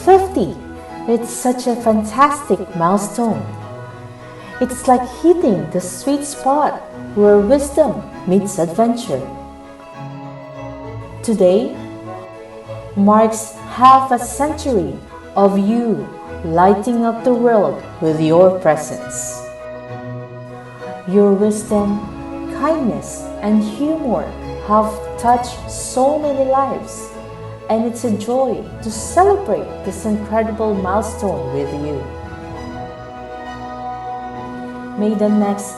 50. It's such a fantastic milestone. It's like hitting the sweet spot where wisdom meets adventure. Today marks half a century of you lighting up the world with your presence. Your wisdom, kindness, and humor have touched so many lives, and it's a joy to celebrate this incredible milestone with you. May the next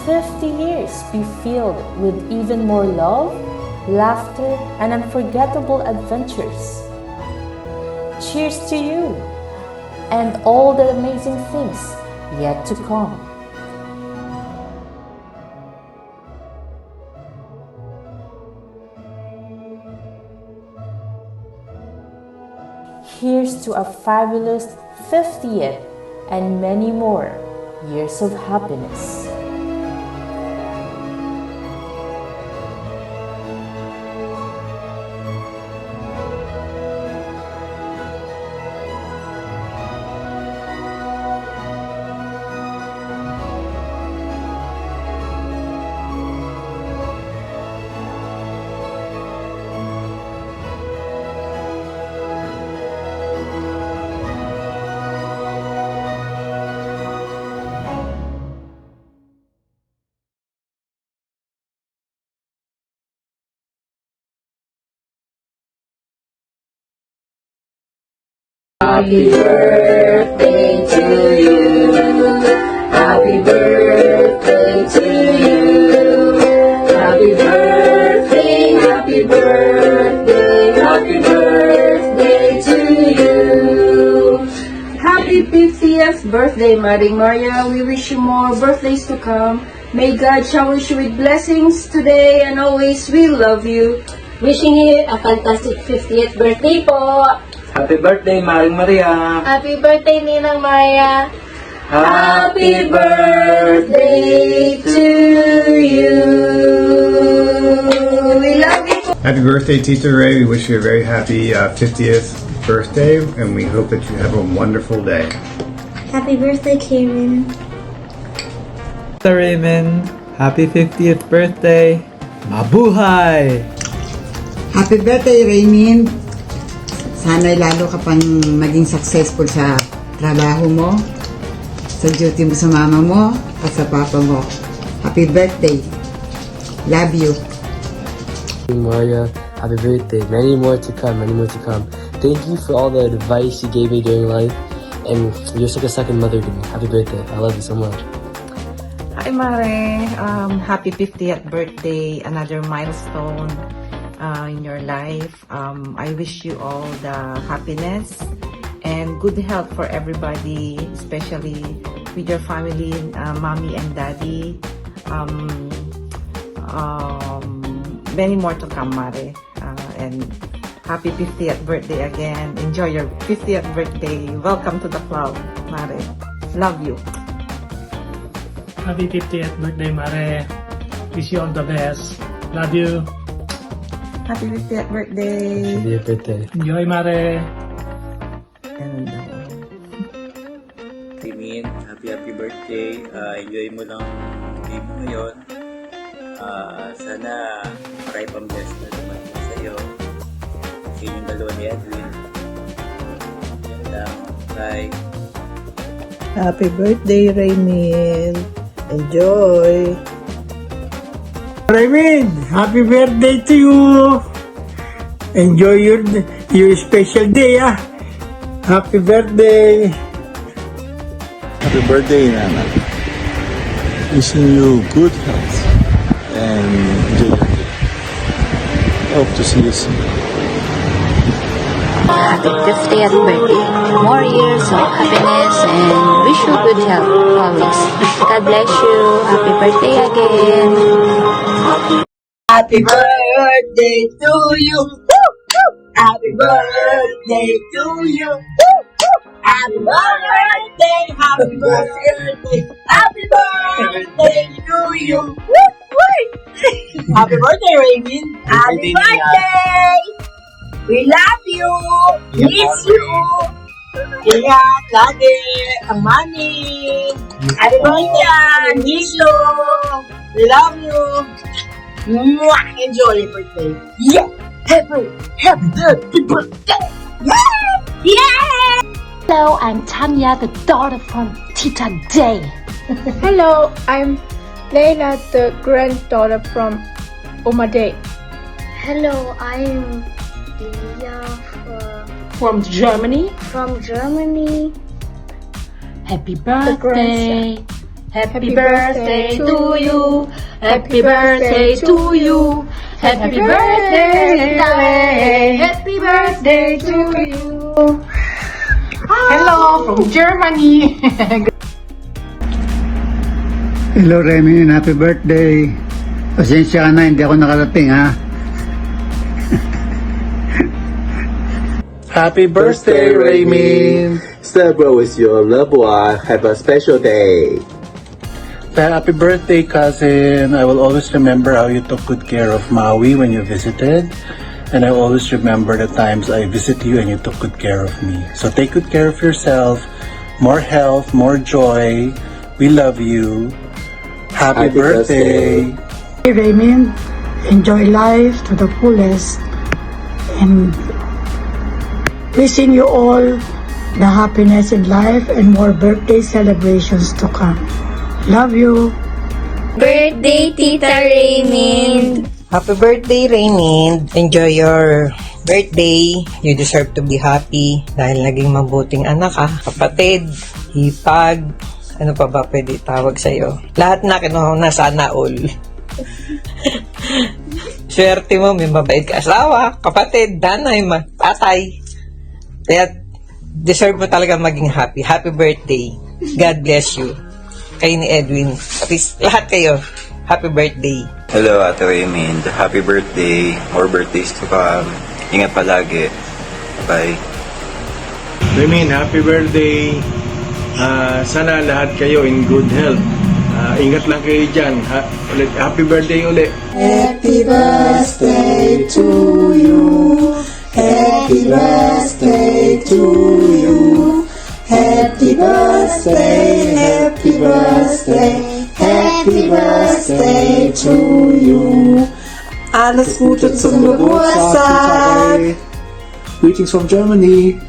50 years be filled with even more love, laughter, and unforgettable adventures. Cheers to you and all the amazing things yet to come. Here's to a fabulous 50th and many more years of happiness. Happy birthday to you. Happy birthday to you. Happy birthday, happy birthday, happy birthday to you. Happy 50th birthday, Maring Maria. We wish you more birthdays to come. May God shower you with blessings today and always. We love you. Wishing you a fantastic 50th birthday po! Happy birthday, Maring Maria! Happy birthday, Ninang Maria! Happy birthday to you. We love you. Happy birthday, Tita Ray. We wish you a very happy 50th birthday, and we hope that you have a wonderful day. Happy birthday, Karen. Tita Raymond, happy 50th birthday! Mabuhay! Happy birthday, Raymond! Sana'y lalo ka pang maging successful sa trabaho mo, sa duty mo sa mama mo, at sa papa mo. Happy birthday! Love you! Maria, happy birthday. Many more to come, many more to come. Thank you for all the advice you gave me during life, and you're like a second mother to me. Happy birthday. I love you so much. Hi Mare, happy 50th birthday, another milestone in your life. I wish you all the happiness and good health for everybody, especially with your family, mommy and daddy. Many more to come, Mare. And happy 50th birthday again. Enjoy your 50th birthday. Welcome to the club, Mare. Love you. Happy 50th birthday, Mare. Wish you all the best. Love you. Happy 50th birthday. Happy birthday. Enjoy, Mare. Timin, happy birthday. Enjoy mo lang day mo ngayon. Sana marami pang bless na naman mo sa'yo. Sa inyong dalawa ni Edwin. Yan lang. Bye. Happy birthday, Raymond. Enjoy. Raymond, happy birthday to you. Enjoy your special day, ah. Happy birthday. Happy birthday, Nana. Wishing you good health and enjoy your day. Hope to see you soon. Happy 50th birthday. More years of happiness and wish you good health always. God bless you. Happy birthday again. Happy birthday to you. Happy birthday to you. Happy birthday, happy birthday, happy birthday to you. Happy birthday, Raymond. Happy birthday. We love you. Miss you. Ingat lagi ang mami. Happy birthday, miss you. We love you. Mwah! Enjoy your birthday. Yeah! Happy birthday! Yeah! Hello, I'm Tanya, the daughter from Tita Day. Hello, I'm Leila, the granddaughter from Oma Day. Hello, I'm Leah From Germany. from Germany. Happy birthday. Happy birthday to you. Happy birthday to you. Happy birthday, darling. Happy birthday to you. Hello from Germany. Hello, Remy, and happy birthday. Pasensya ka na, hindi ako nakarating, ha? Happy birthday, Raymond! Celebrate with your loved one. Have a special day. Happy birthday, cousin. I will always remember how you took good care of Maui when you visited. And I will always remember the times I visited you and you took good care of me. So take good care of yourself. More health, more joy. We love you. Happy birthday. Hey, Raymond, enjoy life to the fullest. And wishing you all the happiness in life and more birthday celebrations to come. Love you. Birthday, Tita Raymond. Happy birthday, Raymond. Enjoy your birthday. You deserve to be happy dahil naging mabuting anak ka. Kapatid, hipag, ano pa ba pwede tawag sa'yo? Lahat na kinuha na sana all. Swerte mo, may mabait ka asawa, kapatid, nanay, tatay. Kaya deserve mo talaga maging happy. Happy birthday. God bless you. Kayo ni Edwin. At least, lahat kayo. Happy birthday. Hello, Ate Raymond. Happy birthday. More birthdays to come. Ingat palagi. Bye. Raymond, happy birthday. Sana lahat kayo in good health. Ingat lang kayo dyan. Happy birthday ulit. Happy birthday to you. Happy birthday to you. Happy birthday, happy birthday, happy birthday to you. Alles Gute zum Geburtstag. Greetings from Germany.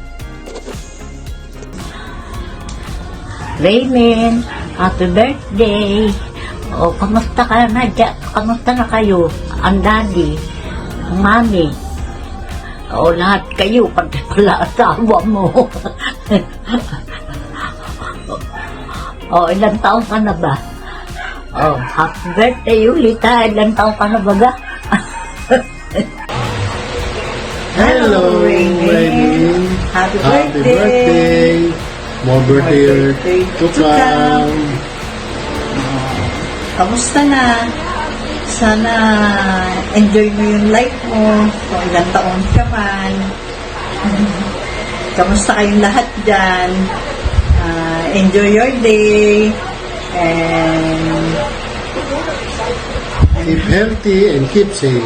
Raymond, happy birthday. O, kamusta ka na dyan? Kamusta na kayo? Ang daddy, ang mami. O, lahat kayo, pati pala asawa mo. O, ilang taon ka na ba? O, happy birthday ulit ha. Ilang taon ka na ba ga? Hello, Raymond. Happy birthday. More birthday to come. Kamusta na? Sana enjoy mo yung life mo kung ilang taon ka man. Kamusta kayong lahat dyan? Enjoy your day. And Keep healthy and keep safe.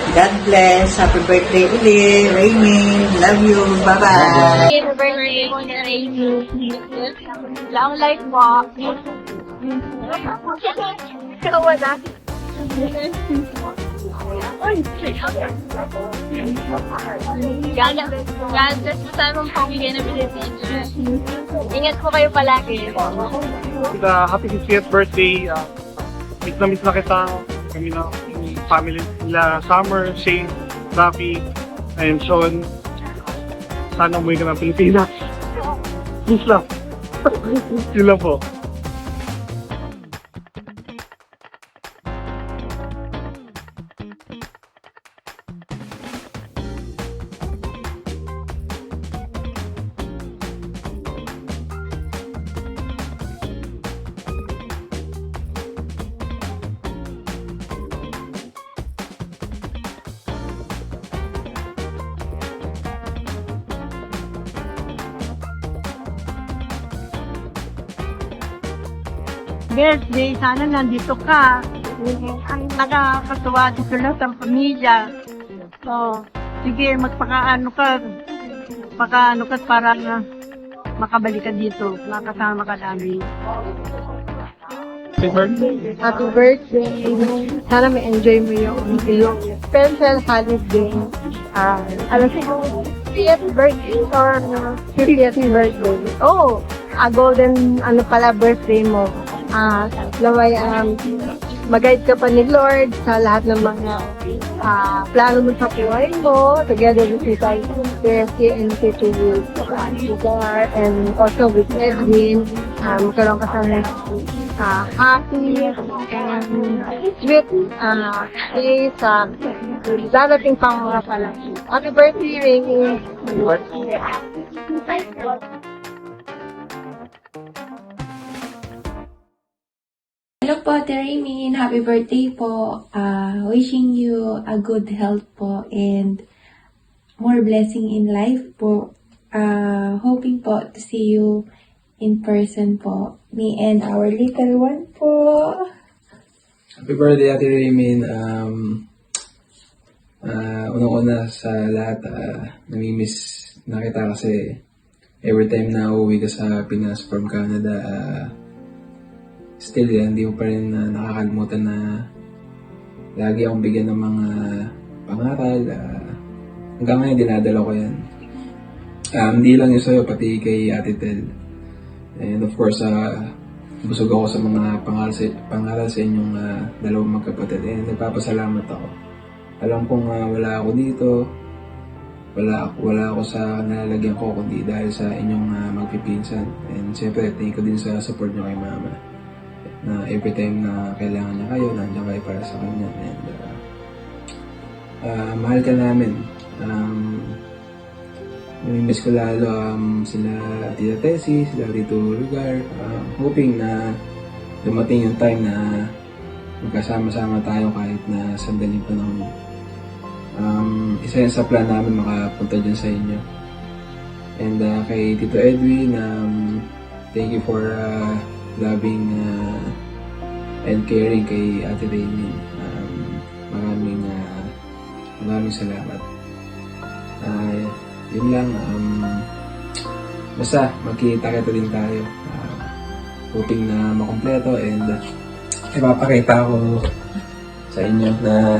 God bless. Happy birthday ulit, Raymond. Love you. Bye-bye. Happy birthday, Raymond. Long life po. Wala. God bless po sa aming pamilya na Pilipino. Ingat po kayo palagi. Happy 50th birthday. Miss na kita. Kami na family nila Summer, Shane, Rafi, and Sean. Sana umuwi ka ng Pilipinas. Please lang. Yun lang po. Birthday, sana nandito ka. Ang nakakatuwa dito lang sa pamilya. So, Sige, magpakaano ka para makabalik ka dito. Makasama ka namin. Happy birthday. Sana may enjoy mo yung special holiday. 50th birthday or 50th birthday. Oh, a golden birthday mo. Naway mag-guide ka pa ni Lord sa lahat ng mga plano mo sa buhay mo, together with Tita Percy and Tita Lugar, and also with Edwin. Magkaroon ka sa happy and sweet day sa darating pang mga pala. Happy birthday, Rainy! Hello po, Raymond. Happy birthday po. Wishing you a good health po and more blessing in life po. Hoping po to see you in person po. Me and our little one po. Happy birthday, Ate Raymond. Unang-una sa lahat, namimiss na kita kasi every time na uuwi ka sa Pinas from Canada, still hindi ko pa rin nakakalimutan na lagi akong bigyan ng mga pangaral. Hanggang ngayon dinadala ko yan. Hindi lang yun sa'yo, pati kay Ate Tel. And of course, busog ako sa mga pangaral sa inyong dalawang magkapatid. And nagpapasalamat ako. Alam kong wala ako dito. Wala ako sa nalalagyan ko kundi dahil sa inyong magpipinsan. And siyempre, thank you din sa support nyo kay Mama. Na every time na kailangan niya kayo, nandiyan kayo para sa kanya. And mahal ka namin. Namimiss ko lalo sila Tita Tessie, sila Tito Lugar. Hoping na dumating yung time na magkasama-sama tayo kahit na sandaling panahon. Isa yan sa plan namin makapunta dyan sa inyo. And kay Tito Edwin, thank you for loving and caring kay Ate Raymond. Maraming salamat. Yun lang. Basta magkita-kita din tayo. Hoping na makompleto and ipapakita ko sa inyo na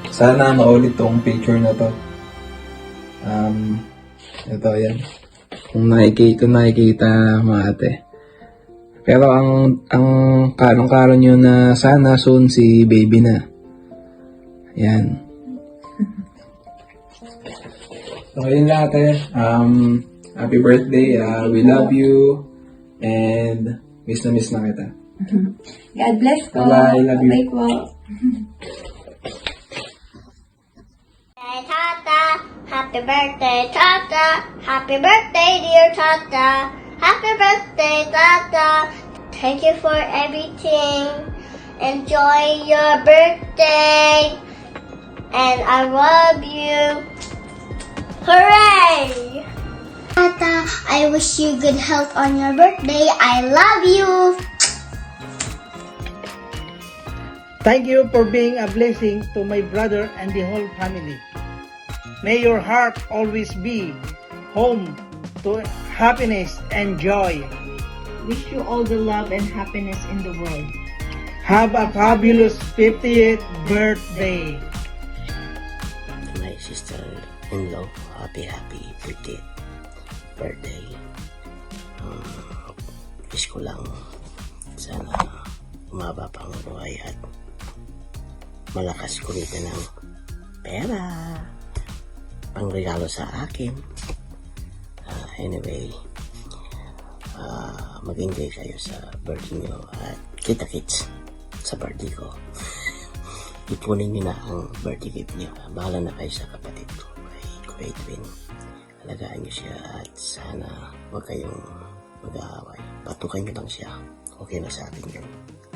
sana maulit tong picture na to. Ito yan. Kung nakikita mga ate. Pero ang karong-karon nyo na sana soon si baby na. Yan. So yun lang ate. Happy birthday. We love you. And miss na kita. God bless po. Bye-bye. Love you. Bye po. Tata, happy birthday, Tata. Happy birthday, dear Tata. Happy birthday, Tata. Thank you for everything. Enjoy your birthday. And I love you. Hooray! Tata, I wish you good health on your birthday. I love you. Thank you for being a blessing to my brother and the whole family. May your heart always be home to happiness and joy. Wish you all the love and happiness in the world. Have a fabulous 50th birthday. My sister-in-law, happy 50th birthday. Wish ko lang sana umaba pang buhay at malakas kumita ng pera pang regalo sa akin. Anyway, mag-enjoy kayo sa birthday nyo at kita-kits sa birthday ko. Ipunin nyo na ang birthday gift nyo. Bahala na kayo sa kapatid ko, kay Edwin. Alagaan nyo siya at sana huwag kayong mag-aaway. Patukan nyo lang siya. Okay na sa atin yun.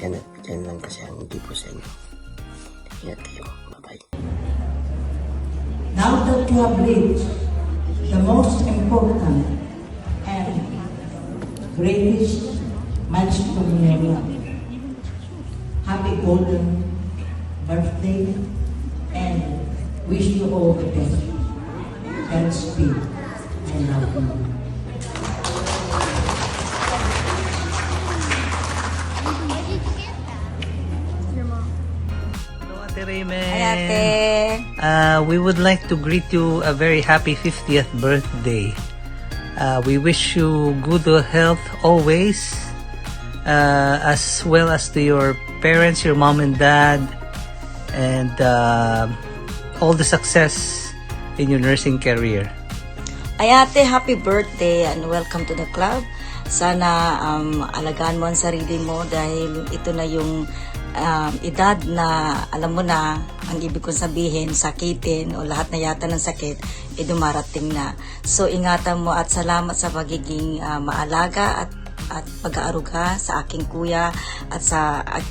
Yan lang kasi ang gipo sa inyo. Ingat kayo. Bye-bye. Now that you have reached the most important and greatest milestone in your life, happy golden birthday and Wish you all the best. Godspeed. I love you. Ate Raymond. We would like to greet you a very happy 50th birthday. We wish you good health always, as well as to your parents, your mom and dad, and all the success in your nursing career. Ay ate, happy birthday and welcome to the club. Sana alagaan mo ang sarili mo dahil ito na yung edad na alam mo na ang ibig kong sabihin, sakitin o lahat na yata ng sakit dumarating na. So ingatan mo at salamat sa pagiging maalaga at pag-aaruga sa aking kuya at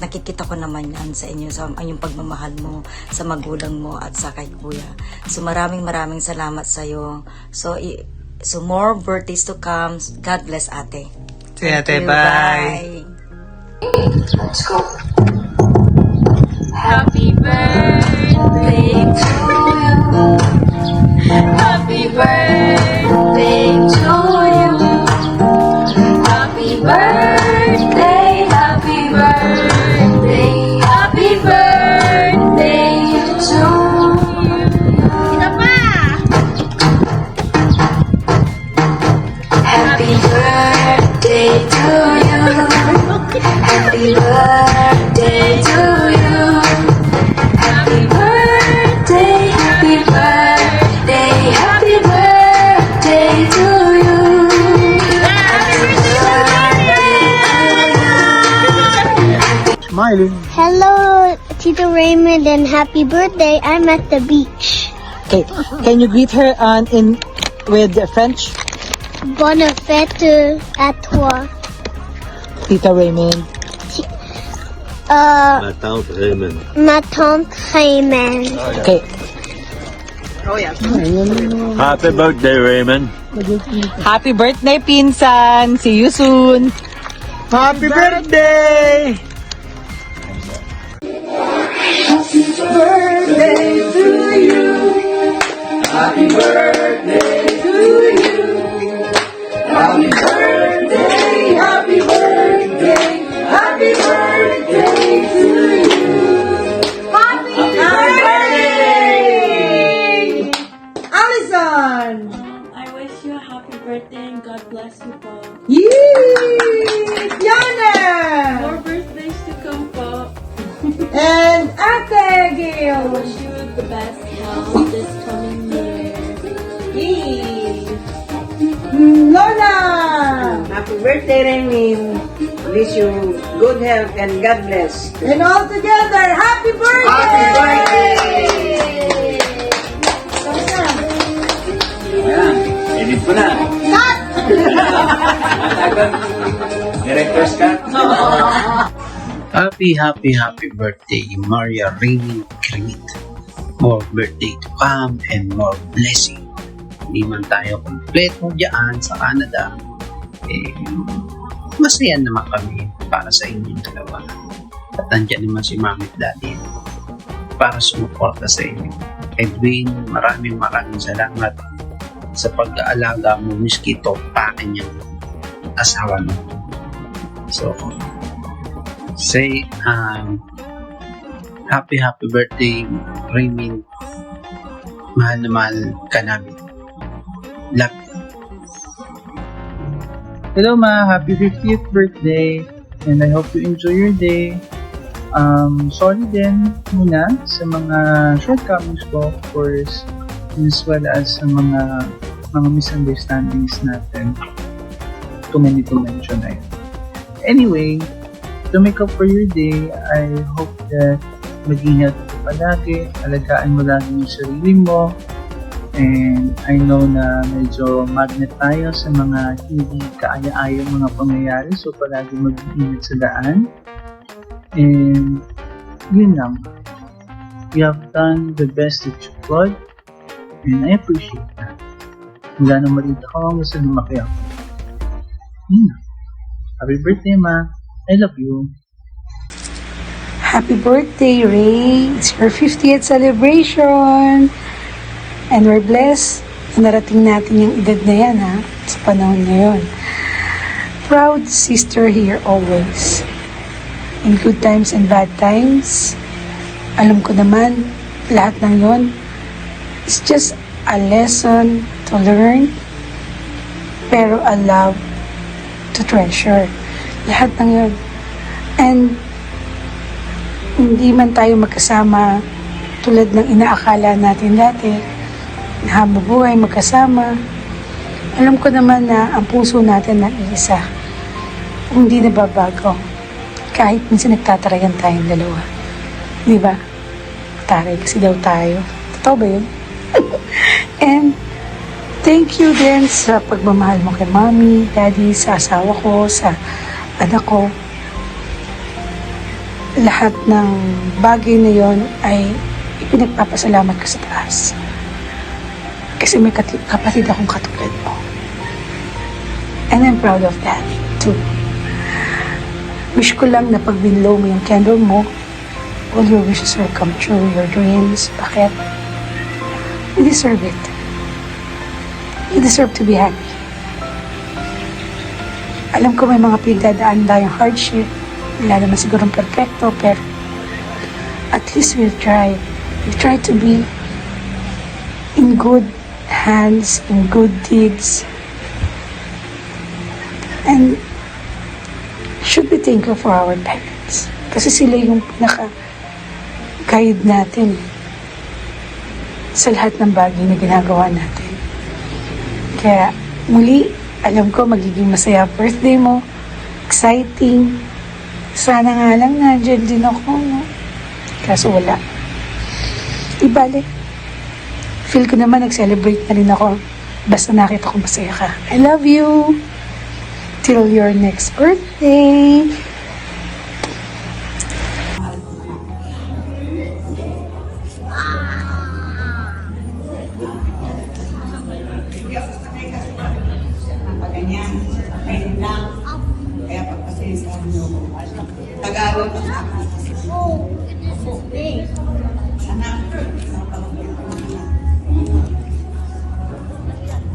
nakikita ko naman yan sa inyo sa yung pagmamahal mo sa magulang mo at sa kay kuya. So maraming salamat sa iyo. So more birthdays to come. God bless ate. See you, ate. Bye. Let's go. Happy birthday to you. Happy birthday to you. Happy birthday, happy birthday, happy birthday to you. Ito pa! Happy birthday to you. Happy birthday to you. Happy birthday, happy birthday, happy birthday to you. Smiling. Hello, Tito Raymond, and happy birthday. I'm at the beach. Okay, can you greet her with French? Bonne fête à toi. Tita Raymond. Ma tante Raymond. Ma tante Raymond. Okay. Happy birthday, Raymond. Happy birthday, Pinsan. See you soon. Happy birthday! Happy birthday to you. Happy birthday to you. Happy birthday, happy birthday, happy birthday to you. Happy birthday! Allison! I wish you a happy birthday and God bless you po. Yee! Yana! More birthdays to come po. And Ate Gail! I wish you the best health this coming year. Yee! Lola! Happy birthday, Raymond. Wish you good health and God bless. And all together, happy birthday! Happy birthday! Ayan, edit ko na. Cut! Director's cut. Happy birthday, Maria Raymond Cremit. More birthday to come and more blessing. Hindi man tayo kompleto dyan sa Canada, masaya naman kami para sa inyong dalawa. At nandiyan naman si Mami at Daddy para sumuporta sa inyo. Edwin, maraming salamat sa pag-aalaga mo, miski ito pa akin yung asawa mo. So, say happy birthday, Raymond. Mahal na mahal ka namin. Love you. Hello Ma, happy 50th birthday and I hope you enjoy your day. Sorry din muna sa mga shortcomings ko, of course, as well as sa mga misunderstandings natin. Too many to mention na yun. Anyway, to make up for your day, I hope that maging healthy ka palagi, alagaan mo lagi yung sarili mo, and I know na medyo magnet tayo sa mga hindi kaaya-ayang mga pangyayari, so palagi mag-iingat sa daan. And yun lang, you have done the best that you could, and I appreciate that. Wala nang malita ko, gusto lumaki ako. Yun lang. Happy birthday, Ma. I love you. Happy birthday, Ray. It's your 50th celebration. And we're blessed na narating natin yung edad na yan, ha, sa panahon ngayon. Proud sister here always. In good times and bad times. Alam ko naman, lahat ng yon is just a lesson to learn, pero a love to treasure. Lahat ng yon. And hindi man tayo magkasama tulad ng inaakala natin dati, na habang buhay magkasama, alam ko naman na ang puso natin na iisa. Hindi nababago. Kahit minsan nagtatarayan tayong dalawa. Di ba? Taray kasi daw tayo. Totoo ba yun? And thank you din sa pagmamahal mo kay Mommy, Daddy, sa asawa ko, sa anak ko. Lahat ng bagay na yon ay ipinagpapasalamat ko sa taas. Kasi may kapatid akong katulad mo. And I'm proud of that too. Wish ko lang na pag binlow mo yung candle mo, all your wishes will come true, your dreams. Bakit? You deserve it. You deserve to be happy. Alam ko may mga pinagdadaan tayong hardship. Wala naman sigurong perfecto, pero at least we'll try. We'll try to be in good hands, in good deeds. And should be thankful for our parents. Kasi sila yung pinaka-guide natin sa lahat ng bagay na ginagawa natin. Kaya muli, alam ko magiging masaya birthday mo. Exciting. Sana nga lang nandyan din ako, no? Kaso wala. Ibale. Feel ko naman nag-celebrate na rin ako. Basta nakita ko masaya ka. I love you. Till your next birthday. Tagalog ang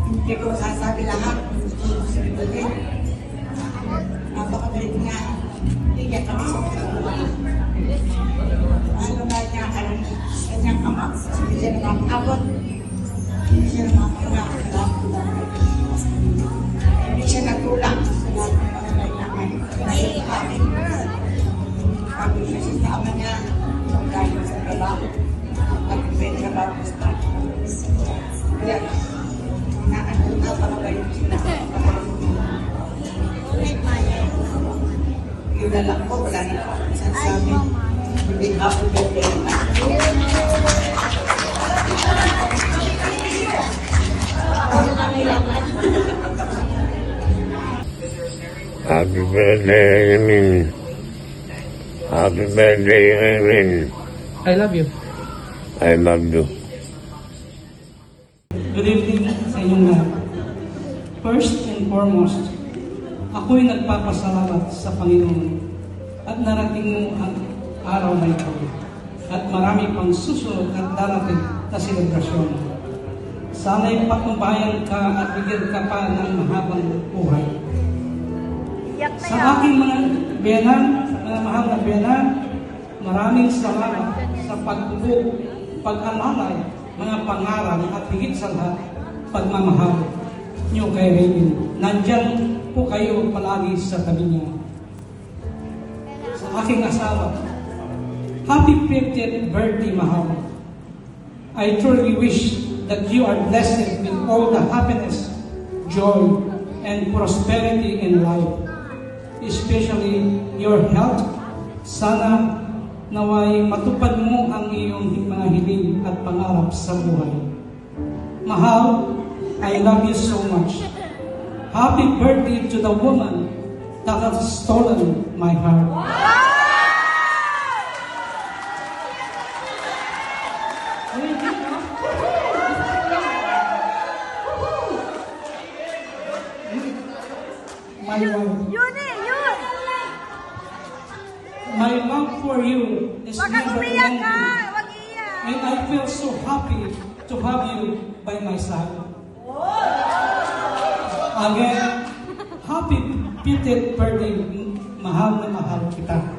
hindi ko sasabi lahat. Napakagalit nga. Hindi kami sa ano ba niya, kanyang ama. Hindi siya nakakabot. Hindi siya nakakabot. Hindi siya nagtulak sa lahat ng mga kailangan. Kasi sa akin, sabi siya sa ama niya, galing sa trabaho. Nag-ibig trabaho sa kaya, napakagalit sila. Yung lalak ko, wala na ako sasabi. Hindi ako birthday na. Happy birthday, Emin. Happy birthday, Emin. I love you. I love you. Good evening sa inyong lahat. First and foremost, ako'y nagpapasalamat sa Panginoon at narating mo ang araw na ito at marami pang susunod at darating na selebrasyon. Sana'y patnubayan ka at bigyan ka pa ng mahabang buhay. Sa aking mga biyanan, mga mahal na biyanan, maraming salamat sa pagtubog, pag-alalay, mga pangaral at higit sa lahat, pagmamahal niyo kay Raymond. Nandyan po kayo palagi sa tabi niya. Sa aking asawa, happy 50th birthday, mahal. I truly wish that you are blessed with all the happiness, joy, and prosperity in life, especially your health. Sana naway matupad mo ang iyong mga hiling at pangarap sa buhay. Mahal, I love you so much. Happy birthday to the woman that has stolen my heart. My wife. My love for you is never ending. And I feel so happy to have you by my side. Again, happy 50th birthday, mahal na mahal kita.